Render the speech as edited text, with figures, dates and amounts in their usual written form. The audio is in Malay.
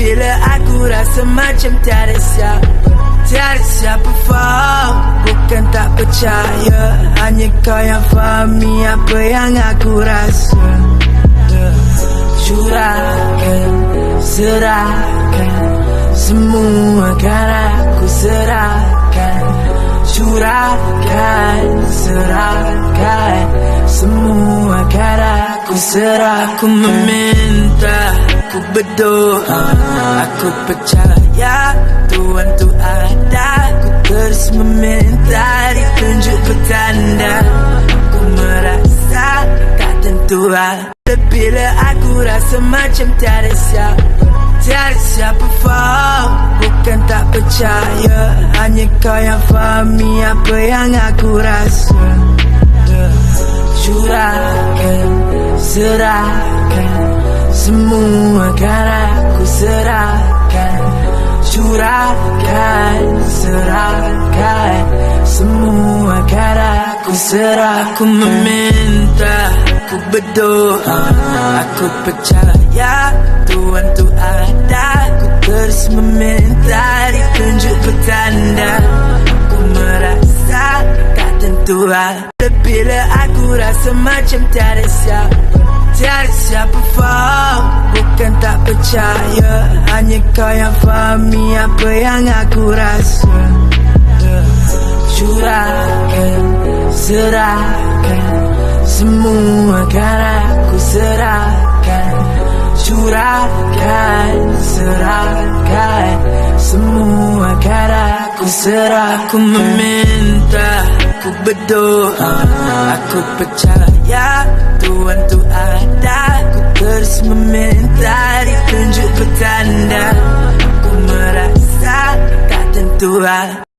Bila aku rasa macam tiada siapa faham. Bukan tak percaya, hanya kau yang fahami apa yang aku rasa. Curahkan, serahkan, semua kan aku serahkan. Curahkan, serahkan, semua kan aku serah. Aku meminta, aku berdoa, aku percaya Tuhan tu ada. Aku terus meminta, ditunjuk petanda. Aku merasa tak tentu. Bila aku rasa macam tiada siapa faham. Bukan tak percaya, hanya kau yang fahami apa yang aku rasa. Curahkan, serahkan, semua kan aku serahkan. Curahkan, serahkan, semua kan aku serah. Aku meminta, aku berdoa, aku percaya Tuhan tu ada. Aku terus meminta, ditunjuk petanda. Aku merasa tak tentu. Bila aku rasa macam tiada siapa faham. Bukan tak percaya, hanya kau yang fahami apa yang aku rasa. Curahkan, serahkan, semua kan aku serahkan. Curahkan, serahkan, semua kan aku serah. Aku meminta, aku berdoa, aku percaya Tuhan tu ada. Aku terus meminta, ditunjuk petanda. Aku merasa tak tentu.